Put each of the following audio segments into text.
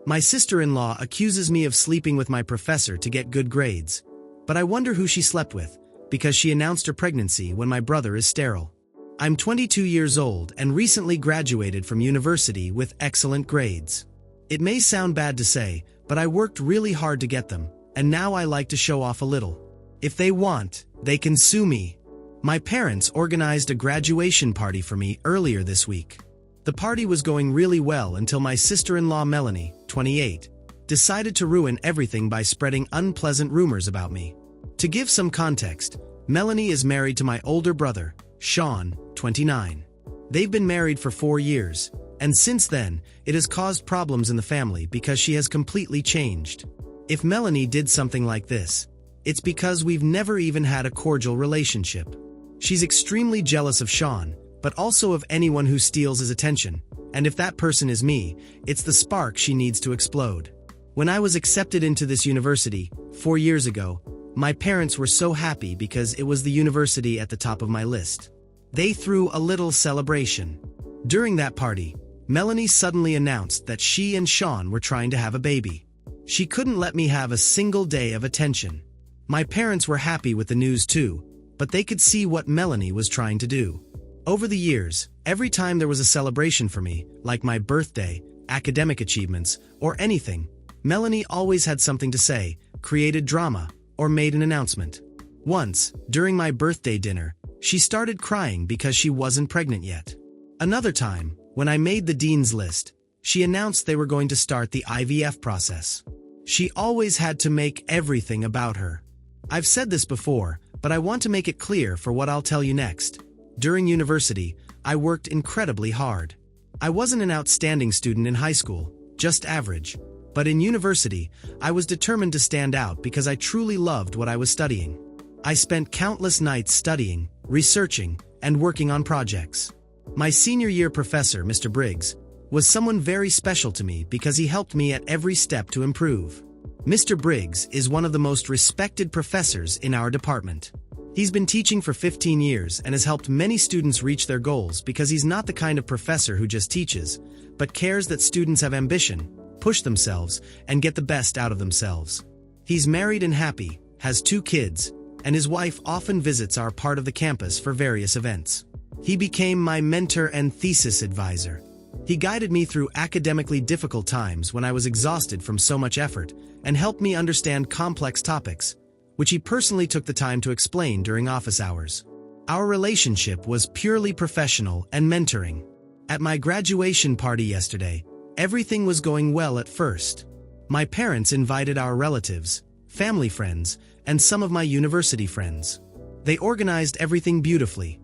My sister-in-law accuses me of sleeping with my professor to get good grades. But I wonder who she slept with, because she announced her pregnancy when my brother is sterile. I'm 22 years old and recently graduated from university with excellent grades. It may sound bad to say, but I worked really hard to get them, and now I like to show off a little. If they want, they can sue me. My parents organized a graduation party for me earlier this week. The party was going really well until my sister-in-law Melanie, 28, decided to ruin everything by spreading unpleasant rumors about me. To give some context, Melanie is married to my older brother, Shawn, 29. They've been married for 4 years, and since then, it has caused problems in the family because she has completely changed. If Melanie did something like this, it's because we've never even had a cordial relationship. She's extremely jealous of Shawn, but also of anyone who steals his attention, and if that person is me, it's the spark she needs to explode. When I was accepted into this university, 4 years ago, my parents were so happy because it was the university at the top of my list. They threw a little celebration. During that party, Melanie suddenly announced that she and Shawn were trying to have a baby. She couldn't let me have a single day of attention. My parents were happy with the news too, but they could see what Melanie was trying to do. Over the years, every time there was a celebration for me, like my birthday, academic achievements, or anything, Melanie always had something to say, created drama, or made an announcement. Once, during my birthday dinner, she started crying because she wasn't pregnant yet. Another time, when I made the dean's list, she announced they were going to start the IVF process. She always had to make everything about her. I've said this before, but I want to make it clear for what I'll tell you next. During university, I worked incredibly hard. I wasn't an outstanding student in high school, just average. But in university, I was determined to stand out because I truly loved what I was studying. I spent countless nights studying, researching, and working on projects. My senior year professor, Mr. Briggs, was someone very special to me because he helped me at every step to improve. Mr. Briggs is one of the most respected professors in our department. He's been teaching for 15 years and has helped many students reach their goals because he's not the kind of professor who just teaches, but cares that students have ambition, push themselves, and get the best out of themselves. He's married and happy, has 2 kids, and his wife often visits our part of the campus for various events. He became my mentor and thesis advisor. He guided me through academically difficult times when I was exhausted from so much effort and helped me understand complex topics, which he personally took the time to explain during office hours. Our relationship was purely professional and mentoring. At my graduation party yesterday, everything was going well at first. My parents invited our relatives, family friends, and some of my university friends. They organized everything beautifully.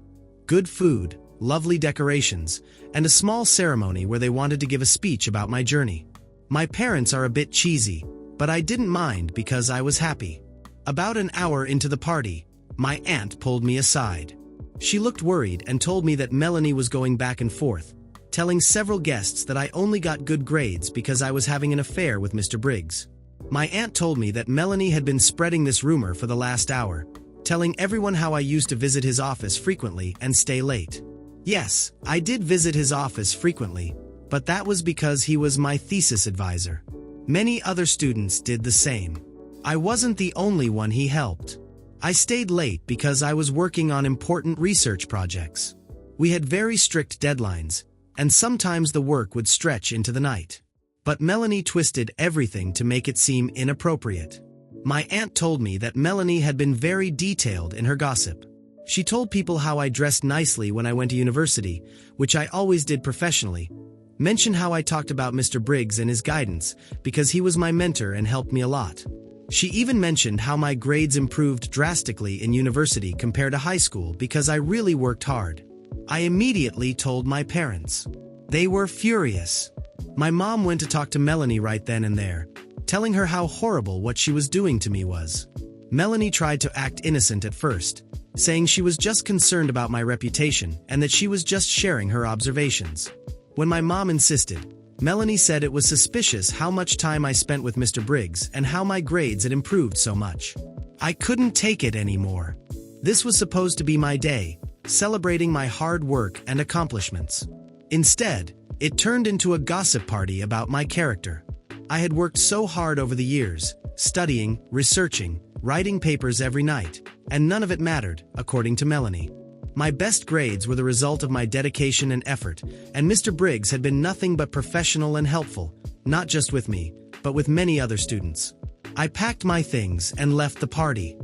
Good food, lovely decorations, and a small ceremony where they wanted to give a speech about my journey. My parents are a bit cheesy, but I didn't mind because I was happy. About an hour into the party, my aunt pulled me aside. She looked worried and told me that Melanie was going back and forth, telling several guests that I only got good grades because I was having an affair with Mr. Briggs. My aunt told me that Melanie had been spreading this rumor for the last hour, telling everyone how I used to visit his office frequently and stay late. Yes, I did visit his office frequently, but that was because he was my thesis advisor. Many other students did the same. I wasn't the only one he helped. I stayed late because I was working on important research projects. We had very strict deadlines, and sometimes the work would stretch into the night. But Melanie twisted everything to make it seem inappropriate. My aunt told me that Melanie had been very detailed in her gossip. She told people how I dressed nicely when I went to university, which I always did professionally, mentioned how I talked about Mr. Briggs and his guidance because he was my mentor and helped me a lot. She even mentioned how my grades improved drastically in university compared to high school because I really worked hard. I immediately told my parents. They were furious. My mom went to talk to Melanie right then and there, telling her how horrible what she was doing to me was. Melanie tried to act innocent at first, saying she was just concerned about my reputation and that she was just sharing her observations. When my mom insisted, Melanie said it was suspicious how much time I spent with Mr. Briggs and how my grades had improved so much. I couldn't take it anymore. This was supposed to be my day, celebrating my hard work and accomplishments. Instead, it turned into a gossip party about my character. I had worked so hard over the years, studying, researching, writing papers every night, and none of it mattered, according to Melanie. My best grades were the result of my dedication and effort, and Mr. Briggs had been nothing but professional and helpful, not just with me, but with many other students. I packed my things and left the party.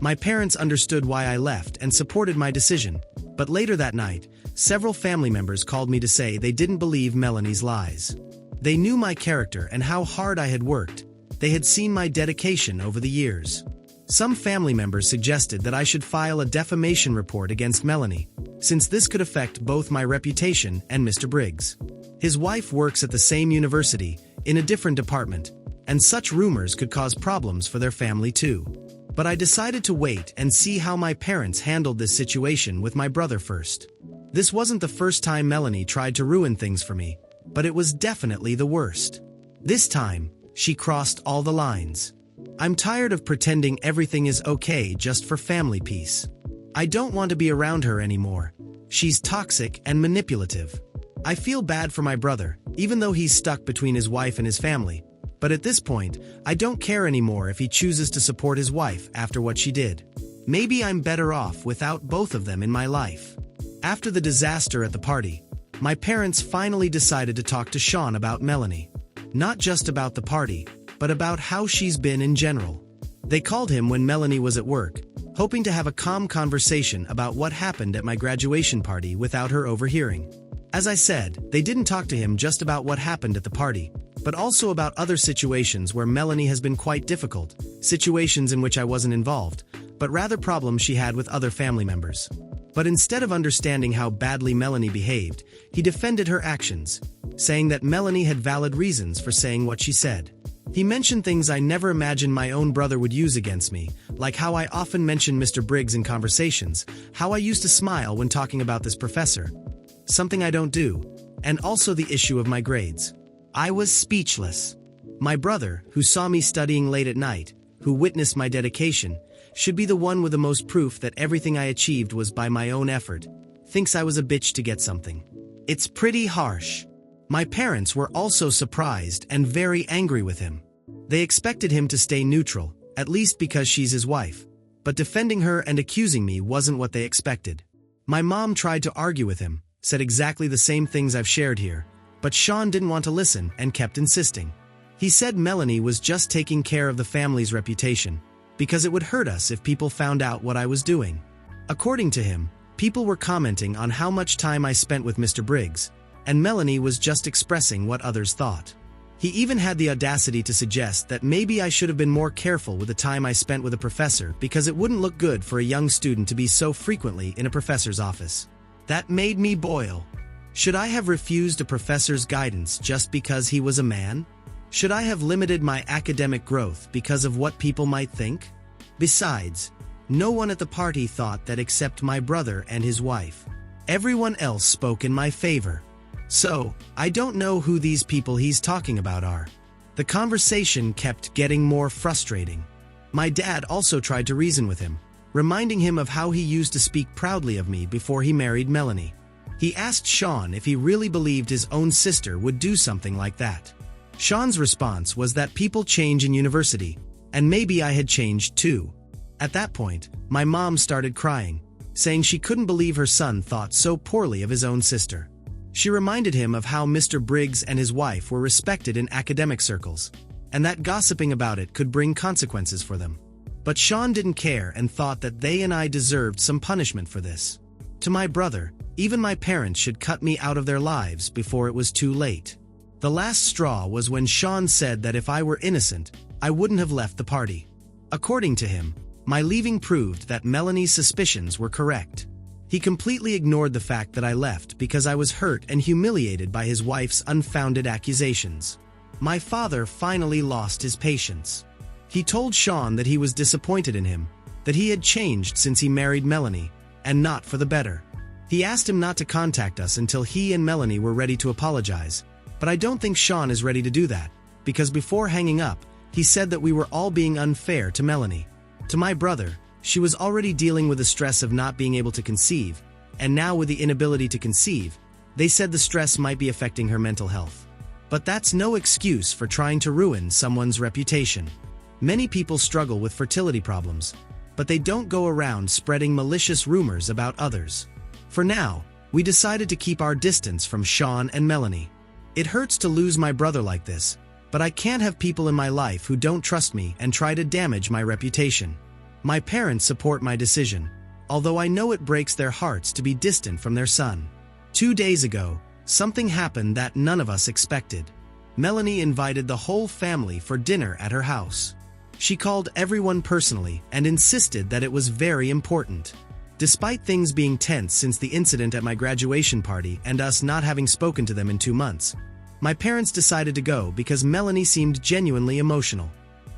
My parents understood why I left and supported my decision, but later that night, several family members called me to say they didn't believe Melanie's lies. They knew my character and how hard I had worked. They had seen my dedication over the years. Some family members suggested that I should file a defamation report against Melanie, since this could affect both my reputation and Mr. Briggs. His wife works at the same university, in a different department, and such rumors could cause problems for their family too. But I decided to wait and see how my parents handled this situation with my brother first. This wasn't the first time Melanie tried to ruin things for me, but it was definitely the worst. This time, she crossed all the lines. I'm tired of pretending everything is okay just for family peace. I don't want to be around her anymore. She's toxic and manipulative. I feel bad for my brother, even though he's stuck between his wife and his family. But at this point, I don't care anymore if he chooses to support his wife after what she did. Maybe I'm better off without both of them in my life. After the disaster at the party, my parents finally decided to talk to Shawn about Melanie. Not just about the party, but about how she's been in general. They called him when Melanie was at work, hoping to have a calm conversation about what happened at my graduation party without her overhearing. As I said, they didn't talk to him just about what happened at the party, but also about other situations where Melanie has been quite difficult, situations in which I wasn't involved, but rather problems she had with other family members. But instead of understanding how badly Melanie behaved, he defended her actions, saying that Melanie had valid reasons for saying what she said. He mentioned things I never imagined my own brother would use against me, like how I often mentioned Mr. Briggs in conversations, how I used to smile when talking about this professor, something I don't do, and also the issue of my grades. I was speechless. My brother, who saw me studying late at night, who witnessed my dedication, should be the one with the most proof that everything I achieved was by my own effort, thinks I was a bitch to get something. It's pretty harsh. My parents were also surprised and very angry with him. They expected him to stay neutral, at least because she's his wife, but defending her and accusing me wasn't what they expected. My mom tried to argue with him, said exactly the same things I've shared here, but Shawn didn't want to listen and kept insisting. He said Melanie was just taking care of the family's reputation, because it would hurt us if people found out what I was doing. According to him, people were commenting on how much time I spent with Mr. Briggs, and Melanie was just expressing what others thought. He even had the audacity to suggest that maybe I should have been more careful with the time I spent with a professor because it wouldn't look good for a young student to be so frequently in a professor's office. That made me boil. Should I have refused a professor's guidance just because he was a man? Should I have limited my academic growth because of what people might think? Besides, no one at the party thought that except my brother and his wife. Everyone else spoke in my favor. So, I don't know who these people he's talking about are. The conversation kept getting more frustrating. My dad also tried to reason with him, reminding him of how he used to speak proudly of me before he married Melanie. He asked Shawn if he really believed his own sister would do something like that. Shawn's response was that people change in university, and maybe I had changed too. At that point, my mom started crying, saying she couldn't believe her son thought so poorly of his own sister. She reminded him of how Mr. Briggs and his wife were respected in academic circles, and that gossiping about it could bring consequences for them. But Shawn didn't care and thought that they and I deserved some punishment for this. To my brother, even my parents should cut me out of their lives before it was too late. The last straw was when Shawn said that if I were innocent, I wouldn't have left the party. According to him, my leaving proved that Melanie's suspicions were correct. He completely ignored the fact that I left because I was hurt and humiliated by his wife's unfounded accusations. My father finally lost his patience. He told Shawn that he was disappointed in him, that he had changed since he married Melanie, and not for the better. He asked him not to contact us until he and Melanie were ready to apologize, but I don't think Shawn is ready to do that, because before hanging up, he said that we were all being unfair to Melanie. To my brother, she was already dealing with the stress of not being able to conceive, and now with the inability to conceive, they said the stress might be affecting her mental health. But that's no excuse for trying to ruin someone's reputation. Many people struggle with fertility problems, but they don't go around spreading malicious rumors about others. For now, we decided to keep our distance from Shawn and Melanie. It hurts to lose my brother like this, but I can't have people in my life who don't trust me and try to damage my reputation. My parents support my decision, although I know it breaks their hearts to be distant from their son. 2 days ago, something happened that none of us expected. Melanie invited the whole family for dinner at her house. She called everyone personally and insisted that it was very important. Despite things being tense since the incident at my graduation party and us not having spoken to them in 2 months, my parents decided to go because Melanie seemed genuinely emotional.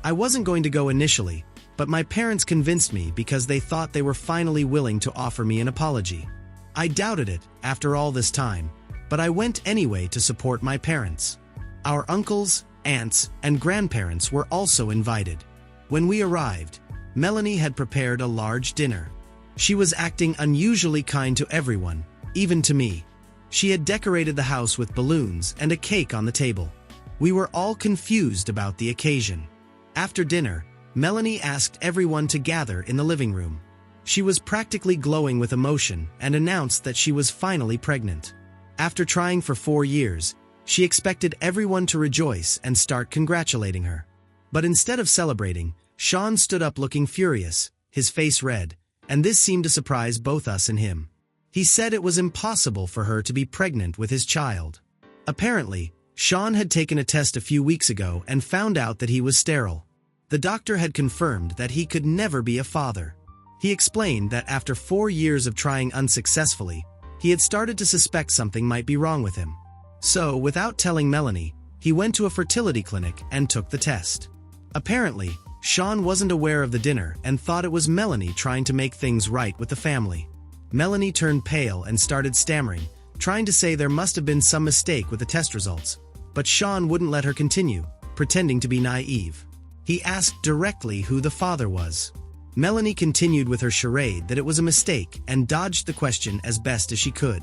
I wasn't going to go initially, but my parents convinced me because they thought they were finally willing to offer me an apology. I doubted it after all this time, but I went anyway to support my parents. Our uncles, aunts, and grandparents were also invited. When we arrived, Melanie had prepared a large dinner. She was acting unusually kind to everyone, even to me. She had decorated the house with balloons and a cake on the table. We were all confused about the occasion. After dinner, Melanie asked everyone to gather in the living room. She was practically glowing with emotion and announced that she was finally pregnant. After trying for 4 years, she expected everyone to rejoice and start congratulating her. But instead of celebrating, Shawn stood up looking furious, his face red, and this seemed to surprise both us and him. He said it was impossible for her to be pregnant with his child. Apparently, Shawn had taken a test a few weeks ago and found out that he was sterile. The doctor had confirmed that he could never be a father. He explained that after 4 years of trying unsuccessfully, he had started to suspect something might be wrong with him. So, without telling Melanie, he went to a fertility clinic and took the test. Apparently, Shawn wasn't aware of the dinner and thought it was Melanie trying to make things right with the family. Melanie turned pale and started stammering, trying to say there must have been some mistake with the test results, but Shawn wouldn't let her continue, pretending to be naive. He asked directly who the father was. Melanie continued with her charade that it was a mistake and dodged the question as best as she could.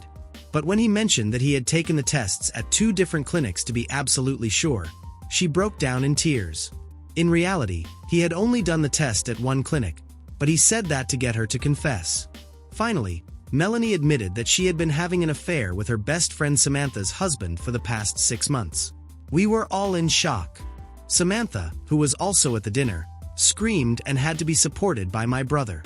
But when he mentioned that he had taken the tests at 2 different clinics to be absolutely sure, she broke down in tears. In reality, he had only done the test at 1 clinic, but he said that to get her to confess. Finally, Melanie admitted that she had been having an affair with her best friend Samantha's husband for the past 6 months. We were all in shock. Samantha, who was also at the dinner, screamed and had to be supported by my brother.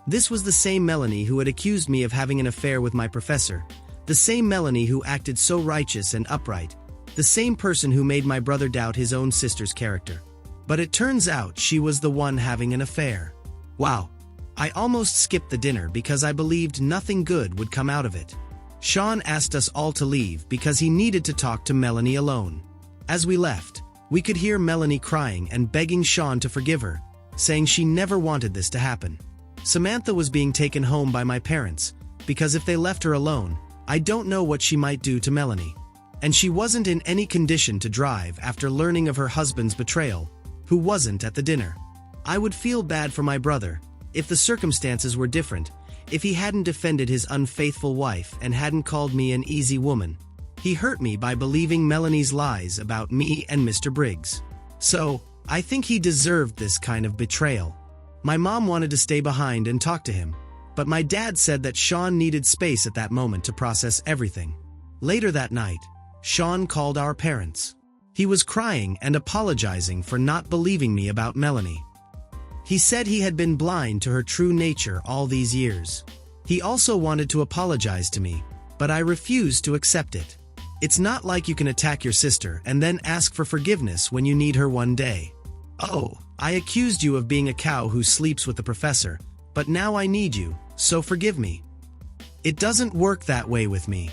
This was the same Melanie who had accused me of having an affair with my professor, the same Melanie who acted so righteous and upright, the same person who made my brother doubt his own sister's character. But it turns out she was the one having an affair. Wow. I almost skipped the dinner because I believed nothing good would come out of it. Shawn asked us all to leave because he needed to talk to Melanie alone. As we left, we could hear Melanie crying and begging Shawn to forgive her, saying she never wanted this to happen. Samantha was being taken home by my parents, because if they left her alone, I don't know what she might do to Melanie. And she wasn't in any condition to drive after learning of her husband's betrayal, who wasn't at the dinner. I would feel bad for my brother, if the circumstances were different, if he hadn't defended his unfaithful wife and hadn't called me an easy woman. He hurt me by believing Melanie's lies about me and Mr. Briggs. So, I think he deserved this kind of betrayal. My mom wanted to stay behind and talk to him, but my dad said that Shawn needed space at that moment to process everything. Later that night, Shawn called our parents. He was crying and apologizing for not believing me about Melanie. He said he had been blind to her true nature all these years. He also wanted to apologize to me, but I refused to accept it. It's not like you can attack your sister and then ask for forgiveness when you need her one day. Oh, I accused you of being a cow who sleeps with the professor, but now I need you, so forgive me. It doesn't work that way with me.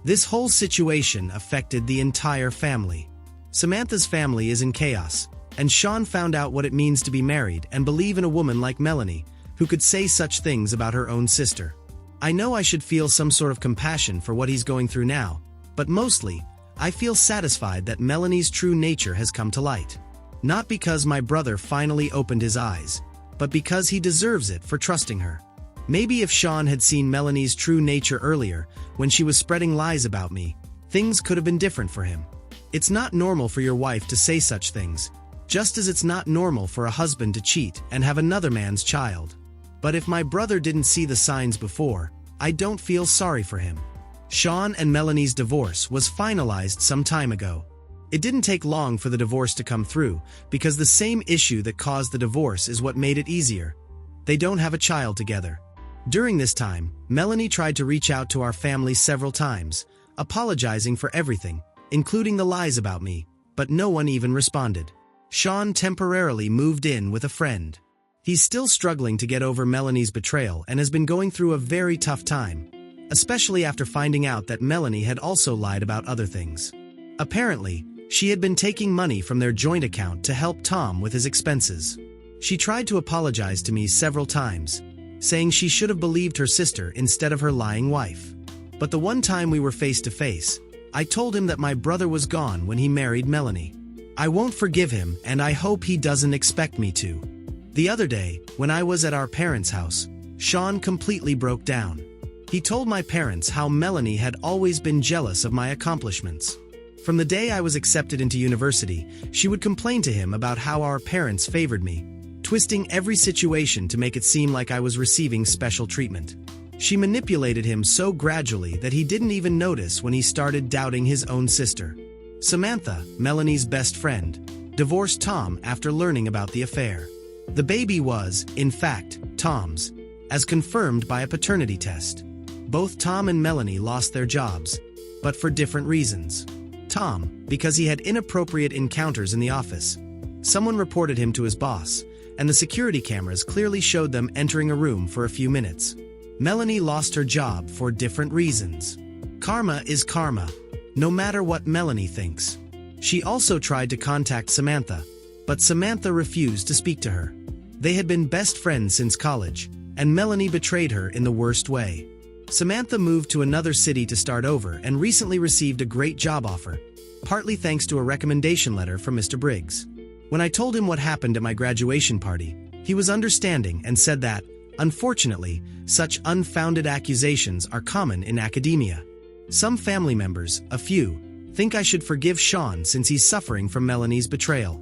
This whole situation affected the entire family. Samantha's family is in chaos, and Shawn found out what it means to be married and believe in a woman like Melanie, who could say such things about her own sister. I know I should feel some sort of compassion for what he's going through now, but mostly, I feel satisfied that Melanie's true nature has come to light. Not because my brother finally opened his eyes, but because he deserves it for trusting her. Maybe if Shawn had seen Melanie's true nature earlier, when she was spreading lies about me, things could have been different for him. It's not normal for your wife to say such things, just as it's not normal for a husband to cheat and have another man's child. But if my brother didn't see the signs before, I don't feel sorry for him. Shawn and Melanie's divorce was finalized some time ago. It didn't take long for the divorce to come through, because the same issue that caused the divorce is what made it easier. They don't have a child together. During this time, Melanie tried to reach out to our family several times, apologizing for everything, including the lies about me, but no one even responded. Shawn temporarily moved in with a friend. He's still struggling to get over Melanie's betrayal and has been going through a very tough time, especially after finding out that Melanie had also lied about other things. Apparently, she had been taking money from their joint account to help Tom with his expenses. She tried to apologize to me several times, saying she should have believed her sister instead of her lying wife. But the one time we were face to face, I told him that my brother was gone when he married Melanie. I won't forgive him, and I hope he doesn't expect me to. The other day, when I was at our parents' house, Shawn completely broke down. He told my parents how Melanie had always been jealous of my accomplishments. From the day I was accepted into university, she would complain to him about how our parents favored me, twisting every situation to make it seem like I was receiving special treatment. She manipulated him so gradually that he didn't even notice when he started doubting his own sister. Samantha, Melanie's best friend, divorced Tom after learning about the affair. The baby was, in fact, Tom's, as confirmed by a paternity test. Both Tom and Melanie lost their jobs, but for different reasons. Tom, because he had inappropriate encounters in the office. Someone reported him to his boss, and the security cameras clearly showed them entering a room for a few minutes. Melanie lost her job for different reasons. Karma is karma, no matter what Melanie thinks. She also tried to contact Samantha, but Samantha refused to speak to her. They had been best friends since college, and Melanie betrayed her in the worst way. Samantha moved to another city to start over and recently received a great job offer, partly thanks to a recommendation letter from Mr. Briggs. When I told him what happened at my graduation party, he was understanding and said that, unfortunately, such unfounded accusations are common in academia. Some family members, a few, think I should forgive Shawn since he's suffering from Melanie's betrayal.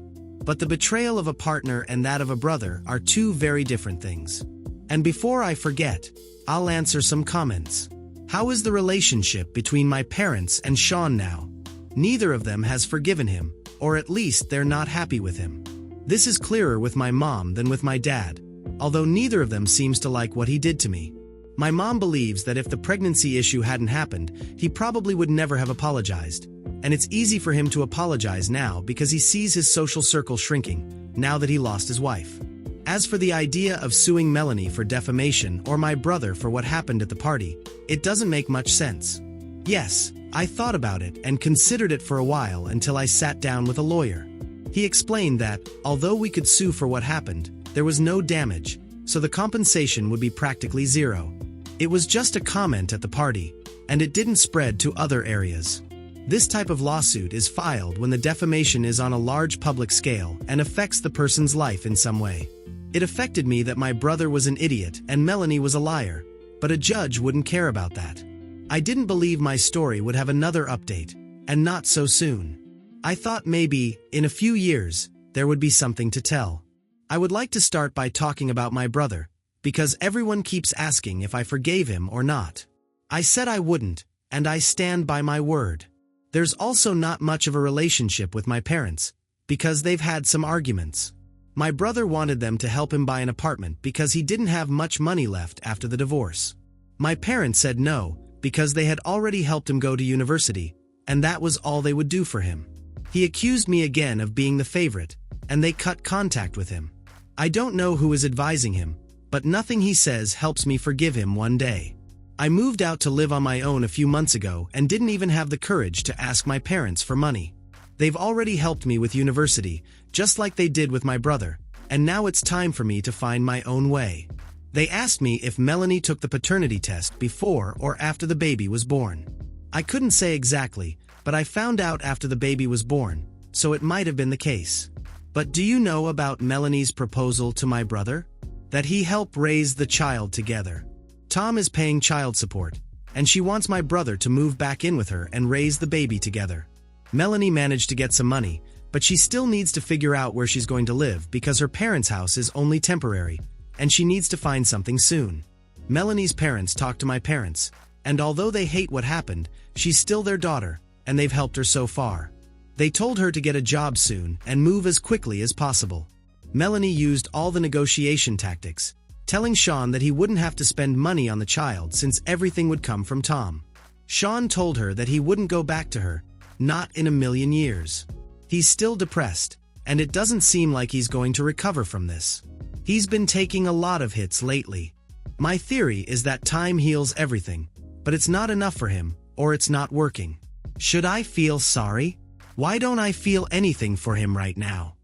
But the betrayal of a partner and that of a brother are two very different things. And before I forget, I'll answer some comments. How is the relationship between my parents and Shawn now? Neither of them has forgiven him, or at least they're not happy with him. This is clearer with my mom than with my dad, although neither of them seems to like what he did to me. My mom believes that if the pregnancy issue hadn't happened, he probably would never have apologized. And it's easy for him to apologize now because he sees his social circle shrinking, now that he lost his wife. As for the idea of suing Melanie for defamation or my brother for what happened at the party, it doesn't make much sense. Yes, I thought about it and considered it for a while until I sat down with a lawyer. He explained that, although we could sue for what happened, there was no damage, so the compensation would be practically zero. It was just a comment at the party, and it didn't spread to other areas. This type of lawsuit is filed when the defamation is on a large public scale and affects the person's life in some way. It affected me that my brother was an idiot and Melanie was a liar, but a judge wouldn't care about that. I didn't believe my story would have another update, and not so soon. I thought maybe, in a few years, there would be something to tell. I would like to start by talking about my brother, because everyone keeps asking if I forgave him or not. I said I wouldn't, and I stand by my word. There's also not much of a relationship with my parents, because they've had some arguments. My brother wanted them to help him buy an apartment because he didn't have much money left after the divorce. My parents said no, because they had already helped him go to university, and that was all they would do for him. He accused me again of being the favorite, and they cut contact with him. I don't know who is advising him, but nothing he says helps me forgive him one day. I moved out to live on my own a few months ago and didn't even have the courage to ask my parents for money. They've already helped me with university, just like they did with my brother, and now it's time for me to find my own way. They asked me if Melanie took the paternity test before or after the baby was born. I couldn't say exactly, but I found out after the baby was born, so it might have been the case. But do you know about Melanie's proposal to my brother? That he help raise the child together. Tom is paying child support, and she wants my brother to move back in with her and raise the baby together. Melanie managed to get some money, but she still needs to figure out where she's going to live because her parents' house is only temporary, and she needs to find something soon. Melanie's parents talked to my parents, and although they hate what happened, she's still their daughter, and they've helped her so far. They told her to get a job soon and move as quickly as possible. Melanie used all the negotiation tactics, telling Shawn that he wouldn't have to spend money on the child since everything would come from Tom. Shawn told her that he wouldn't go back to her, not in a million years. He's still depressed, and it doesn't seem like he's going to recover from this. He's been taking a lot of hits lately. My theory is that time heals everything, but it's not enough for him, or it's not working. Should I feel sorry? Why don't I feel anything for him right now?